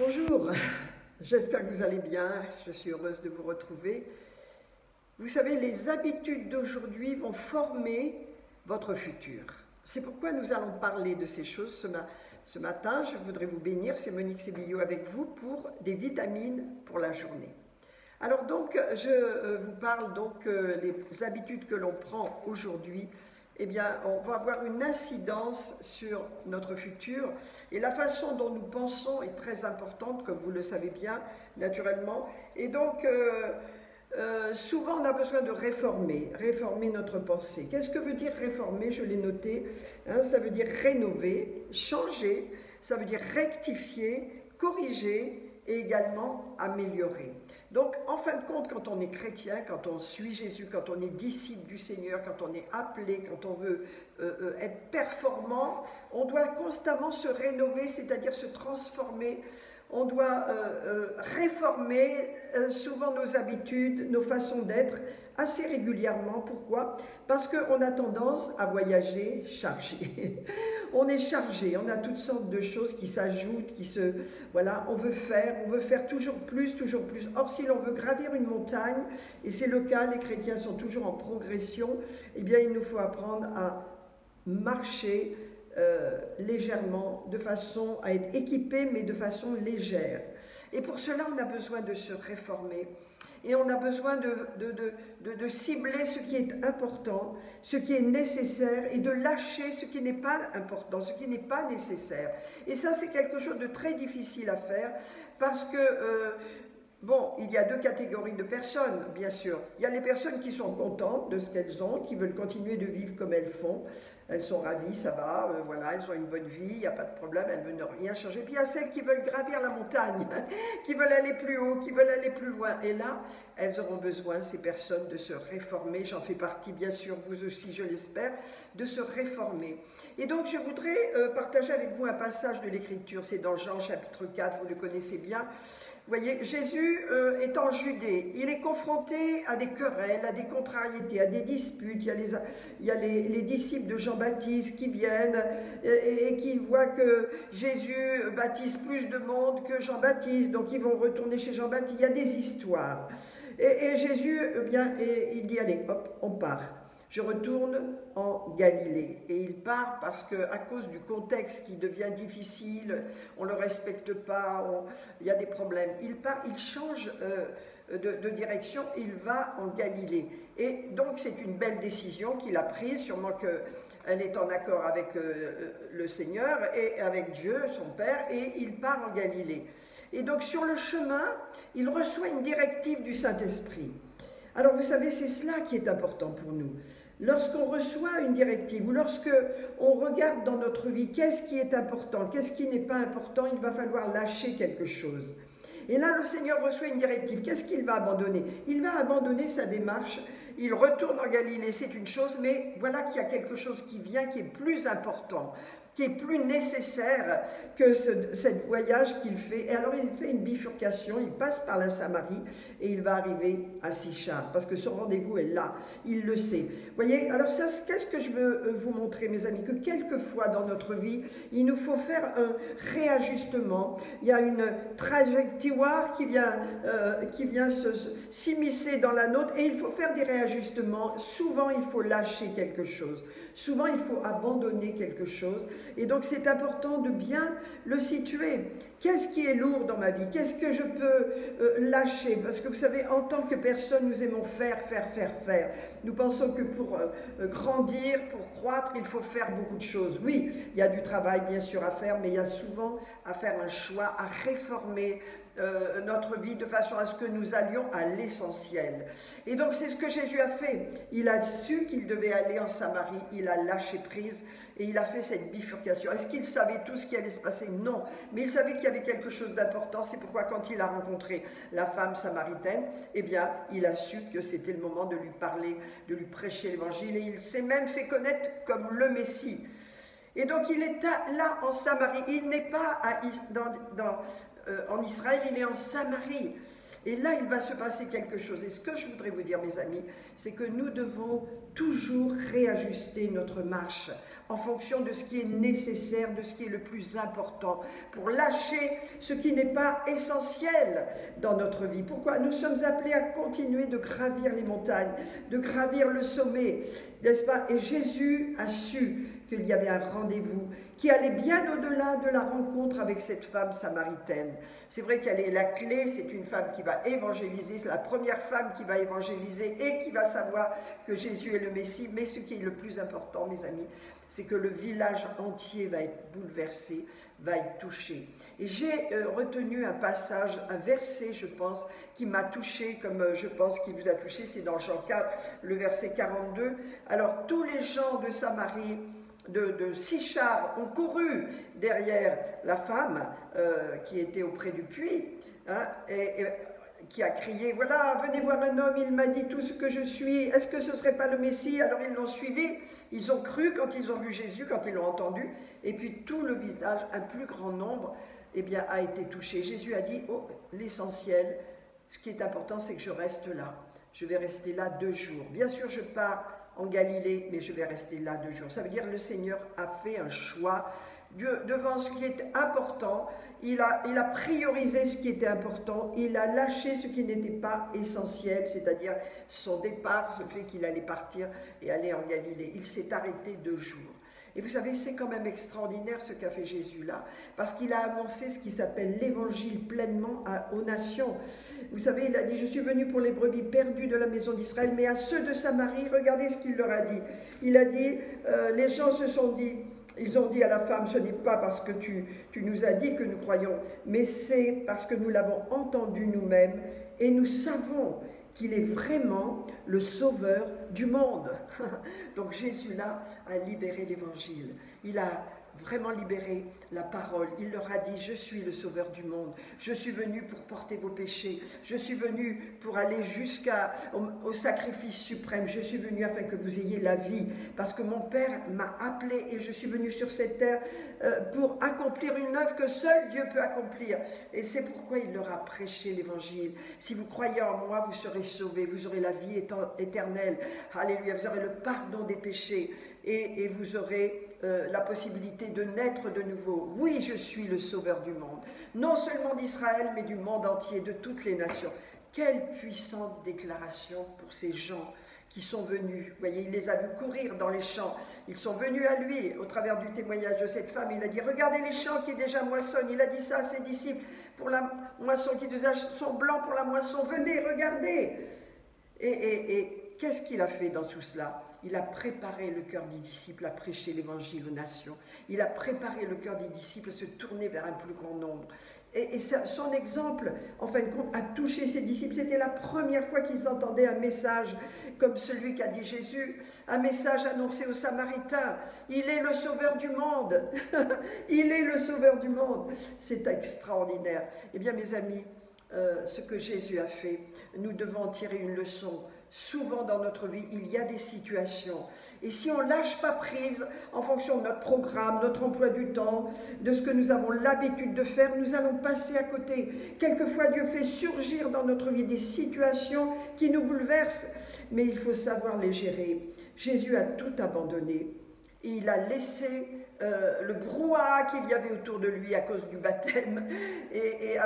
Bonjour, j'espère que vous allez bien, je suis heureuse de vous retrouver. Vous savez, les habitudes d'aujourd'hui vont former votre futur. C'est pourquoi nous allons parler de ces choses ce matin. Je voudrais vous bénir, c'est Monique Sébillo avec vous pour des vitamines pour la journée. Alors donc, je vous parle donc les habitudes que l'on prend aujourd'hui. Eh bien, on va avoir une incidence sur notre futur et la façon dont nous pensons est très importante, comme vous le savez bien, naturellement. Et donc, souvent, on a besoin de réformer notre pensée. Qu'est-ce que veut dire réformer? Je l'ai noté. Ça veut dire rénover, changer, ça veut dire rectifier, corriger et également améliorer. Donc, en fin de compte, quand on est chrétien, quand on suit Jésus, quand on est disciple du Seigneur, quand on est appelé, quand on veut être performant, on doit constamment se rénover, c'est-à-dire se transformer. On doit réformer souvent nos habitudes, nos façons d'être, assez régulièrement. Pourquoi? Parce qu'on a tendance à voyager chargé. On est chargé, on a toutes sortes de choses qui s'ajoutent, voilà, on veut faire toujours plus, toujours plus. Or, si l'on veut gravir une montagne, et c'est le cas, les chrétiens sont toujours en progression, eh bien, il nous faut apprendre à marcher légèrement, de façon à être équipé, mais de façon légère. Et pour cela, on a besoin de se réformer. Et on a besoin de cibler ce qui est important, ce qui est nécessaire, et de lâcher ce qui n'est pas important, ce qui n'est pas nécessaire. Et ça, c'est quelque chose de très difficile à faire, parce que, bon, il y a deux catégories de personnes, bien sûr. Il y a les personnes qui sont contentes de ce qu'elles ont, qui veulent continuer de vivre comme elles font. Elles sont ravies, ça va, voilà, elles ont une bonne vie, il n'y a pas de problème, elles ne veulent rien changer. Puis il y a celles qui veulent gravir la montagne, qui veulent aller plus haut, qui veulent aller plus loin. Et là, elles auront besoin, ces personnes, de se réformer. J'en fais partie, bien sûr, vous aussi, je l'espère, de se réformer. Et donc, je voudrais partager avec vous un passage de l'Écriture. C'est dans Jean chapitre 4, vous le connaissez bien. Vous voyez, Jésus est en Judée, il est confronté à des querelles, à des contrariétés, à des disputes. Il y a les disciples de Jean-Baptiste qui viennent et qui voient que Jésus baptise plus de monde que Jean-Baptiste, donc ils vont retourner chez Jean-Baptiste. Il y a des histoires. Et Jésus, il dit, allez, hop, on part. Je retourne en Galilée. Et il part parce qu'à cause du contexte qui devient difficile, on ne le respecte pas, il y a des problèmes. Il part, il change de direction, il va en Galilée. Et donc c'est une belle décision qu'il a prise, sûrement qu'elle est en accord avec le Seigneur et avec Dieu, son Père, et il part en Galilée. Et donc sur le chemin, il reçoit une directive du Saint-Esprit. Alors vous savez, c'est cela qui est important pour nous. Lorsqu'on reçoit une directive ou lorsque on regarde dans notre vie qu'est-ce qui est important, qu'est-ce qui n'est pas important, il va falloir lâcher quelque chose. Et là, le Seigneur reçoit une directive. Qu'est-ce qu'il va abandonner? Il va abandonner sa démarche. Il retourne en Galilée, c'est une chose, mais voilà qu'il y a quelque chose qui vient, qui est plus important, qui est plus nécessaire que ce voyage qu'il fait. Et alors il fait une bifurcation, il passe par la Samarie et il va arriver à Sichar, parce que son rendez-vous est là, il le sait. Vous voyez, alors ça, qu'est-ce que je veux vous montrer, mes amis? Que quelquefois dans notre vie, il nous faut faire un réajustement. Il y a une trajectoire qui vient s'immiscer dans la nôtre et il faut faire des réajustements. Souvent, il faut lâcher quelque chose. Souvent, il faut abandonner quelque chose. Et donc, c'est important de bien le situer. Qu'est-ce qui est lourd dans ma vie? Qu'est-ce que je peux lâcher? Parce que vous savez, en tant que personne, nous aimons faire. Nous pensons que pour grandir, pour croître, il faut faire beaucoup de choses. Oui, il y a du travail, bien sûr, à faire, mais il y a souvent à faire un choix, à réformer notre vie de façon à ce que nous allions à l'essentiel. Et donc c'est ce que Jésus a fait. Il a su qu'il devait aller en Samarie, il a lâché prise et il a fait cette bifurcation. Est-ce qu'il savait tout ce qui allait se passer? Non, mais il savait qu'il y avait quelque chose d'important. C'est pourquoi quand il a rencontré la femme samaritaine, eh bien il a su que c'était le moment de lui parler, de lui prêcher l'évangile, et il s'est même fait connaître comme le Messie. Et donc il est là en Samarie, il n'est pas en Israël, il est en Samarie. Et là, il va se passer quelque chose. Et ce que je voudrais vous dire, mes amis, c'est que nous devons toujours réajuster notre marche en fonction de ce qui est nécessaire, de ce qui est le plus important, pour lâcher ce qui n'est pas essentiel dans notre vie. Pourquoi? Nous sommes appelés à continuer de gravir les montagnes, de gravir le sommet, n'est-ce pas? Et Jésus a su qu'il y avait un rendez-vous qui allait bien au-delà de la rencontre avec cette femme samaritaine. C'est vrai qu'elle est la clé, c'est une femme qui va évangéliser, c'est la première femme qui va évangéliser et qui va savoir que Jésus est le Messie. Mais ce qui est le plus important, mes amis, c'est que le village entier va être bouleversé, va être touché. Et j'ai retenu un passage, un verset, je pense, qui m'a touché, comme je pense qu'il vous a touché, c'est dans Jean 4, le verset 42. Alors, tous les gens de Samarie, de Sichar, ont couru derrière la femme qui était auprès du puits, hein, et qui a crié, voilà, venez voir un homme, il m'a dit tout ce que je suis, est-ce que ce ne serait pas le Messie? Alors ils l'ont suivi, ils ont cru quand ils ont vu Jésus, quand ils l'ont entendu, et puis tout le village, un plus grand nombre, eh bien, a été touché. Jésus a dit, oh, l'essentiel, ce qui est important, c'est que je reste là, je vais rester là 2 jours. Bien sûr, je pars en Galilée, mais je vais rester là 2 jours. Ça veut dire que le Seigneur a fait un choix devant ce qui est important. Il a priorisé ce qui était important, il a lâché ce qui n'était pas essentiel, c'est-à-dire son départ, ce fait qu'il allait partir et aller en Galilée. Il s'est arrêté 2 jours. Et vous savez, c'est quand même extraordinaire ce qu'a fait Jésus là, parce qu'il a annoncé ce qui s'appelle l'évangile pleinement aux nations. Vous savez, il a dit, je suis venu pour les brebis perdues de la maison d'Israël, mais à ceux de Samarie, regardez ce qu'il leur a dit. Il a dit, les gens se sont dit, ils ont dit à la femme, ce n'est pas parce que tu nous as dit que nous croyons, mais c'est parce que nous l'avons entendu nous-mêmes et nous savons qu'il est vraiment le sauveur du monde. Donc Jésus là a libéré l'évangile, il a vraiment libéré la parole. Il leur a dit, je suis le sauveur du monde, je suis venu pour porter vos péchés, je suis venu pour aller jusqu'au sacrifice suprême, je suis venu afin que vous ayez la vie, parce que mon Père m'a appelé et je suis venu sur cette terre pour accomplir une œuvre que seul Dieu peut accomplir. Et c'est pourquoi il leur a prêché l'évangile. Si vous croyez en moi, vous serez sauvés, vous aurez la vie éternelle. Alléluia, vous aurez le pardon des péchés et vous aurez la possibilité de naître de nouveau. Oui, je suis le sauveur du monde, non seulement d'Israël, mais du monde entier, de toutes les nations. Quelle puissante déclaration pour ces gens qui sont venus. Vous voyez, il les a vus courir dans les champs. Ils sont venus à lui, au travers du témoignage de cette femme. Il a dit, regardez les champs qui déjà moissonnent. Il a dit ça à ses disciples, pour la moisson qui déjà sont blancs pour la moisson. Venez, regardez. Et qu'est-ce qu'il a fait dans tout cela? Il a préparé le cœur des disciples à prêcher l'évangile aux nations. Il a préparé le cœur des disciples à se tourner vers un plus grand nombre. Et son exemple, en fin de compte, a touché ses disciples. C'était la première fois qu'ils entendaient un message comme celui qu'a dit Jésus, un message annoncé aux Samaritains. Il est le sauveur du monde. Il est le sauveur du monde. C'est extraordinaire. Eh bien, mes amis, ce que Jésus a fait, nous devons tirer une leçon. Souvent dans notre vie, il y a des situations. Et si on ne lâche pas prise en fonction de notre programme, notre emploi du temps, de ce que nous avons l'habitude de faire, nous allons passer à côté. Quelquefois, Dieu fait surgir dans notre vie des situations qui nous bouleversent, mais il faut savoir les gérer. Jésus a tout abandonné. Et il a laissé le brouhaha qu'il y avait autour de lui à cause du baptême et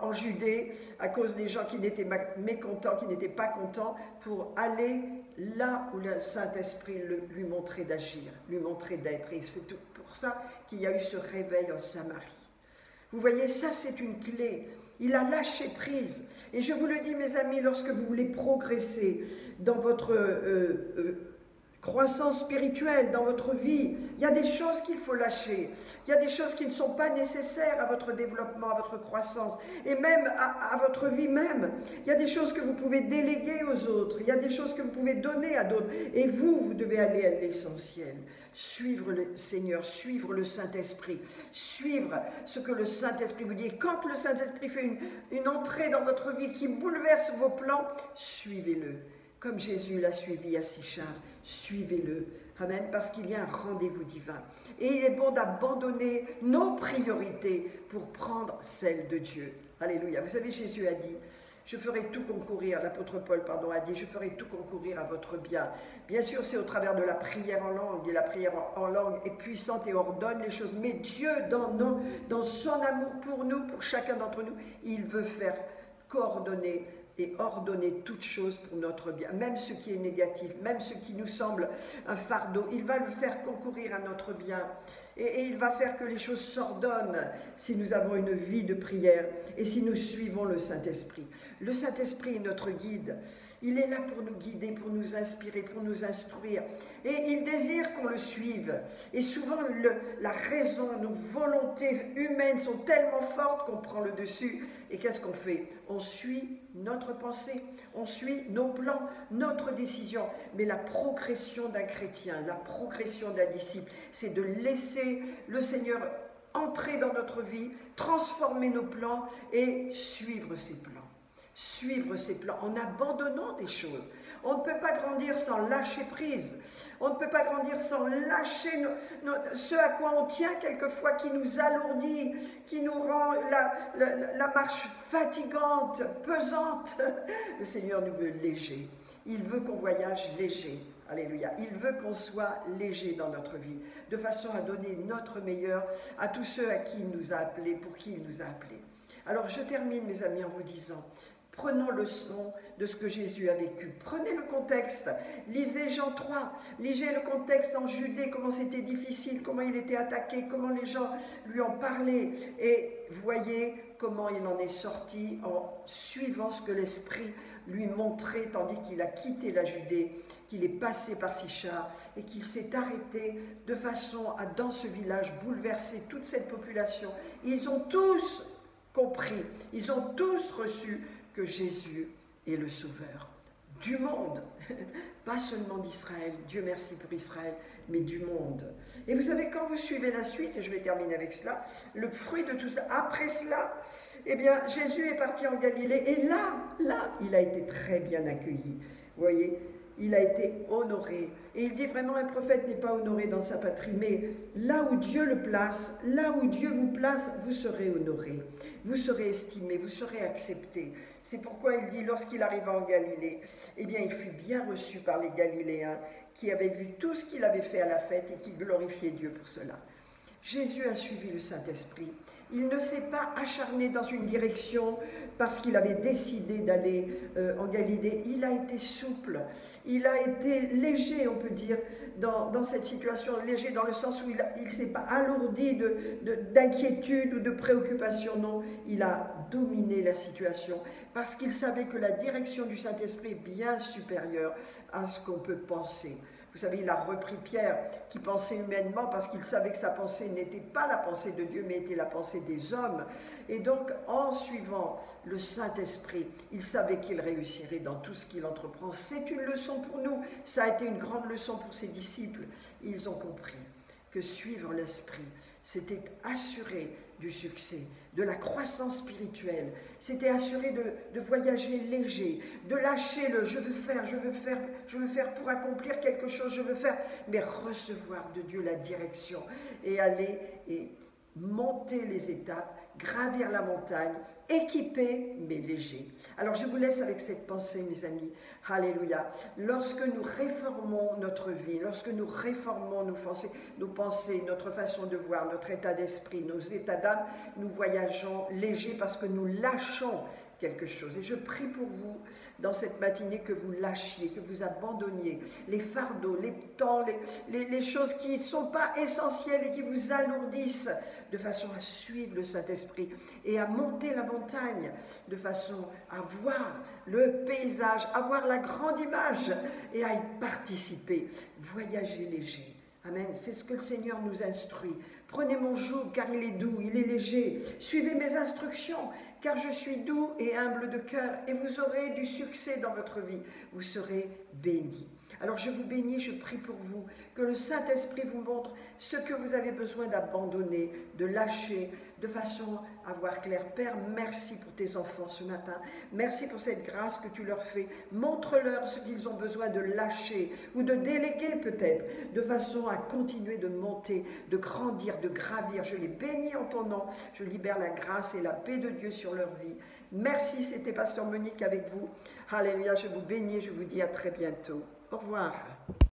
en Judée, à cause des gens qui n'étaient mécontents, qui n'étaient pas contents, pour aller là où le Saint-Esprit lui montrait d'agir, lui montrait d'être. Et c'est pour ça qu'il y a eu ce réveil en Samarie. Vous voyez, ça c'est une clé. Il a lâché prise. Et je vous le dis, mes amis, lorsque vous voulez progresser dans votre croissance spirituelle, dans votre vie, il y a des choses qu'il faut lâcher. Il y a des choses qui ne sont pas nécessaires à votre développement, à votre croissance, et même à votre vie même. Il y a des choses que vous pouvez déléguer aux autres. Il y a des choses que vous pouvez donner à d'autres. Et vous devez aller à l'essentiel. Suivre le Seigneur, suivre le Saint-Esprit, suivre ce que le Saint-Esprit vous dit. Et quand le Saint-Esprit fait une entrée dans votre vie qui bouleverse vos plans, suivez-le. Comme Jésus l'a suivi à Sichar, suivez-le. Amen, parce qu'il y a un rendez-vous divin. Et il est bon d'abandonner nos priorités pour prendre celles de Dieu. Alléluia. Vous savez, Jésus a dit, Je ferai tout concourir, l'apôtre Paul, pardon, a dit, je ferai tout concourir à votre bien. Bien sûr, c'est au travers de la prière en langue, et la prière en langue est puissante et ordonne les choses. Mais Dieu, dans son amour pour nous, pour chacun d'entre nous, il veut faire coordonner et ordonner toutes choses pour notre bien, même ce qui est négatif, même ce qui nous semble un fardeau, il va le faire concourir à notre bien. Et il va faire que les choses s'ordonnent si nous avons une vie de prière et si nous suivons le Saint-Esprit. Le Saint-Esprit est notre guide. Il est là pour nous guider, pour nous inspirer, pour nous instruire. Et il désire qu'on le suive. Et souvent, la raison, nos volontés humaines sont tellement fortes qu'on prend le dessus. Et qu'est-ce qu'on fait? On suit notre pensée, on suit nos plans, notre décision. Mais la progression d'un chrétien, la progression d'un disciple, c'est de laisser le Seigneur entrer dans notre vie, transformer nos plans et suivre ses plans. Suivre ses plans en abandonnant des choses. On ne peut pas grandir sans lâcher prise. On ne peut pas grandir sans lâcher ce à quoi on tient quelquefois, qui nous alourdit, qui nous rend la marche fatigante, pesante. Le Seigneur nous veut léger. Il veut qu'on voyage léger. Alléluia. Il veut qu'on soit léger dans notre vie, de façon à donner notre meilleur à tous ceux à qui il nous a appelés, pour qui il nous a appelés. Alors je termine, mes amis, en vous disant, prenons le son de ce que Jésus a vécu. Prenez le contexte. Lisez Jean 3. Lisez le contexte en Judée, comment c'était difficile, comment il était attaqué, comment les gens lui ont parlé. Et voyez comment il en est sorti en suivant ce que l'Esprit lui montrait, tandis qu'il a quitté la Judée, qu'il est passé par Sichar et qu'il s'est arrêté de façon à, dans ce village, bouleverser toute cette population. Ils ont tous compris, ils ont tous reçu que Jésus est le Sauveur du monde, pas seulement d'Israël, Dieu merci pour Israël, mais du monde. Et vous savez, quand vous suivez la suite, et je vais terminer avec cela, le fruit de tout ça, après cela, eh bien, Jésus est parti en Galilée, et là, il a été très bien accueilli. Vous voyez, il a été honoré. Et il dit vraiment, un prophète n'est pas honoré dans sa patrie, mais là où Dieu le place, là où Dieu vous place, vous serez honoré, vous serez estimé, vous serez accepté. C'est pourquoi il dit, lorsqu'il arriva en Galilée, eh bien, il fut bien reçu par les Galiléens qui avaient vu tout ce qu'il avait fait à la fête et qui glorifiaient Dieu pour cela. Jésus a suivi le Saint-Esprit. Il ne s'est pas acharné dans une direction parce qu'il avait décidé d'aller en Galilée. Il a été souple, il a été léger, on peut dire, dans cette situation, léger dans le sens où il ne s'est pas alourdi d'inquiétude ou de préoccupation. Non, il a dominé la situation parce qu'il savait que la direction du Saint-Esprit est bien supérieure à ce qu'on peut penser. Vous savez, il a repris Pierre qui pensait humainement parce qu'il savait que sa pensée n'était pas la pensée de Dieu, mais était la pensée des hommes. Et donc, en suivant le Saint-Esprit, il savait qu'il réussirait dans tout ce qu'il entreprend. C'est une leçon pour nous. Ça a été une grande leçon pour ses disciples. Ils ont compris que suivre l'Esprit, c'était assurer du succès, de la croissance spirituelle, c'était assurer de voyager léger, de lâcher le « je veux faire pour accomplir quelque chose, je veux faire », mais recevoir de Dieu la direction et aller et monter les étapes, gravir la montagne, équipé mais léger. Alors je vous laisse avec cette pensée, mes amis. Alléluia. Lorsque nous réformons notre vie, lorsque nous réformons nos pensées, notre façon de voir, notre état d'esprit, nos états d'âme, nous voyageons léger parce que nous lâchons quelque chose. Et je prie pour vous, dans cette matinée, que vous lâchiez, que vous abandonniez les fardeaux, les temps, les choses qui ne sont pas essentielles et qui vous alourdissent, de façon à suivre le Saint-Esprit et à monter la montagne, de façon à voir le paysage, à voir la grande image et à y participer. Voyager léger. Amen. C'est ce que le Seigneur nous instruit. Prenez mon joug, car il est doux, il est léger. Suivez mes instructions, car je suis doux et humble de cœur, et vous aurez du succès dans votre vie. Vous serez bénis. Alors je vous bénis, je prie pour vous, que le Saint-Esprit vous montre ce que vous avez besoin d'abandonner, de lâcher, de façon à voir clair. Père, merci pour tes enfants ce matin. Merci pour cette grâce que tu leur fais. Montre-leur ce qu'ils ont besoin de lâcher ou de déléguer peut-être, de façon à continuer de monter, de grandir, de gravir. Je les bénis en ton nom. Je libère la grâce et la paix de Dieu sur leur vie. Merci, c'était Pasteur Monique avec vous. Alléluia, je vous bénis, je vous dis à très bientôt. Au revoir.